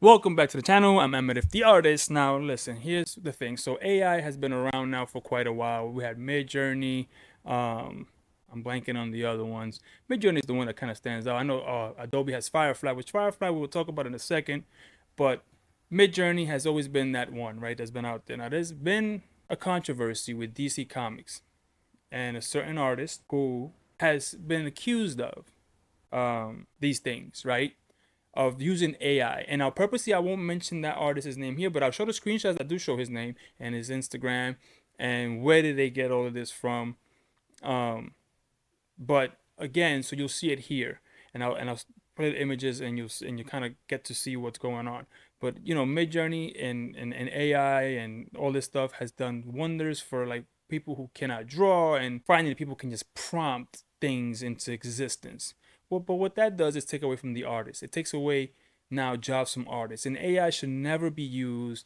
Welcome back to the channel. I'm Emmet the artist. Now listen, here's the thing. So AI has been around now for quite a while. We had Midjourney. Um, I'm blanking on the other ones. Midjourney is the one that kind of stands out. I know Adobe has Firefly, which Firefly we will talk about in a second. But Midjourney has always been that one, right? That's been out there. Now there's been a controversy with DC Comics and a certain artist who has been accused of these things, right? Of using AI. And now, purposely, I won't mention that artist's name here, but I'll show the screenshots that do show his name and his Instagram and where did they get all of this from. Um, but again, so you'll see it here, and I'll put images and you kind of get to see what's going on. But Midjourney and AI and all this stuff has done wonders for like people who cannot draw and finding that people can just prompt things into existence. Well, but what that does is take away from the artist. It takes away now jobs from artists, and AI should never be used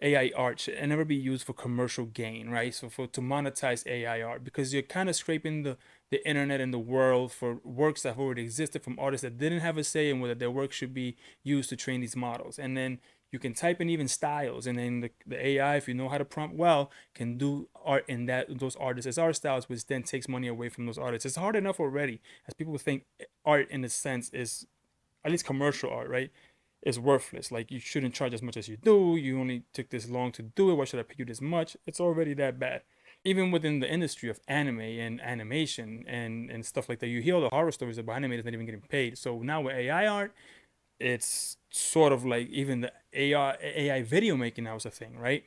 AI art should never be used for commercial gain, right? So for to monetize AI art, because you're kind of scraping the internet and the world for works that have already existed from artists that didn't have a say in whether their work should be used to train these models. And then you can type in even styles, and then the AI, if you know how to prompt well, can do art in those artists as art styles, which then takes money away from those artists. It's hard enough already, as people think art in a sense is at least commercial art, right? Is worthless. Like you shouldn't charge as much as you do. You only took this long to do it. Why should I pay you this much? It's already that bad. Even within the industry of anime and animation and stuff like that, you hear all the horror stories about animators not even getting paid. So now with AI art, it's sort of like even the AI video making now is a thing, right?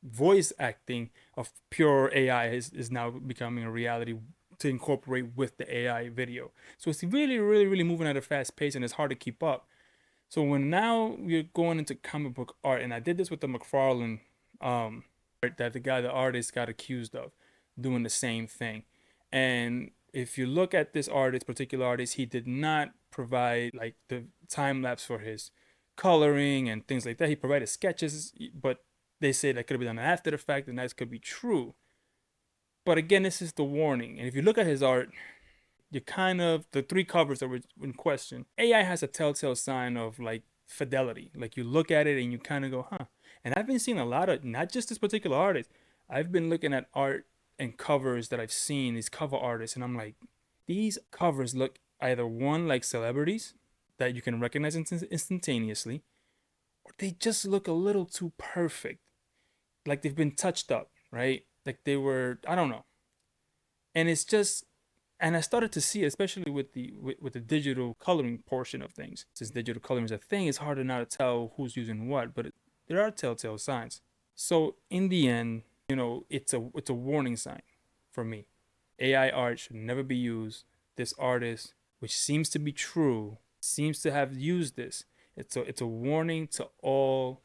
Voice acting of pure AI is now becoming a reality to incorporate with the AI video. So it's really, really, really moving at a fast pace and it's hard to keep up. So when now we're going into comic book art, and I did this with the McFarlane art that the artist got accused of doing the same thing. And if you look at this artist, particular artist, he did not provide like the time lapse for his coloring and things like that. He provided sketches, but they say that could have been done after the fact, and that could be true. But again, this is the warning. And if you look at his art, you kind of the three covers that were in question. AI has a telltale sign of like fidelity. Like you look at it and you kind of go, huh. And I've been seeing a lot of not just this particular artist. I've been looking at art and covers that I've seen, these cover artists, and I'm like, these covers look either one like celebrities that you can recognize instantaneously, or they just look a little too perfect. Like they've been touched up, right? Like they were, I don't know. And it's just and I started to see, especially with the digital coloring portion of things. Since digital coloring is a thing, it's harder now to tell who's using what, but there are telltale signs. So in the end, it's a warning sign for me. AI art should never be used. This artist, which seems to be true, seems to have used this. It's a warning to all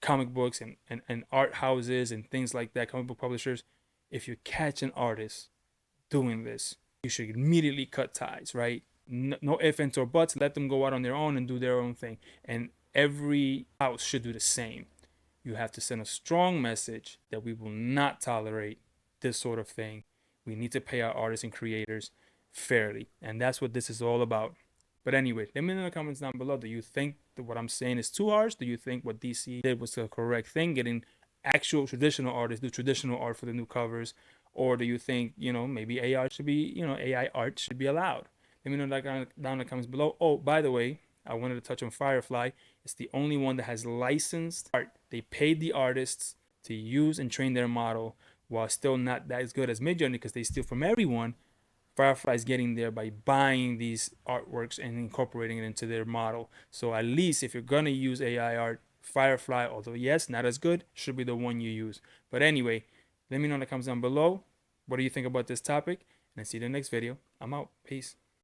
comic books and art houses and things like that, comic book publishers. If you catch an artist doing this, you should immediately cut ties, right? No ifs, ands, or buts. Let them go out on their own and do their own thing. And every house should do the same. You have to send a strong message that we will not tolerate this sort of thing. We need to pay our artists and creators fairly. And that's what this is all about. But anyway, let me know in the comments down below. Do you think that what I'm saying is too harsh? Do you think what DC did was the correct thing, getting actual traditional artists do traditional art for the new covers? Or do you think, maybe AI should be, AI art should be allowed? Let me know that down in the comments below. Oh, by the way, I wanted to touch on Firefly. It's the only one that has licensed art. They paid the artists to use and train their model while still not that as good as Midjourney because they steal from everyone. Firefly is getting there by buying these artworks and incorporating it into their model. So at least if you're gonna use AI art, Firefly, although yes, not as good, should be the one you use. But anyway, let me know in the comments down below. What do you think about this topic? And I see you in the next video. I'm out. Peace.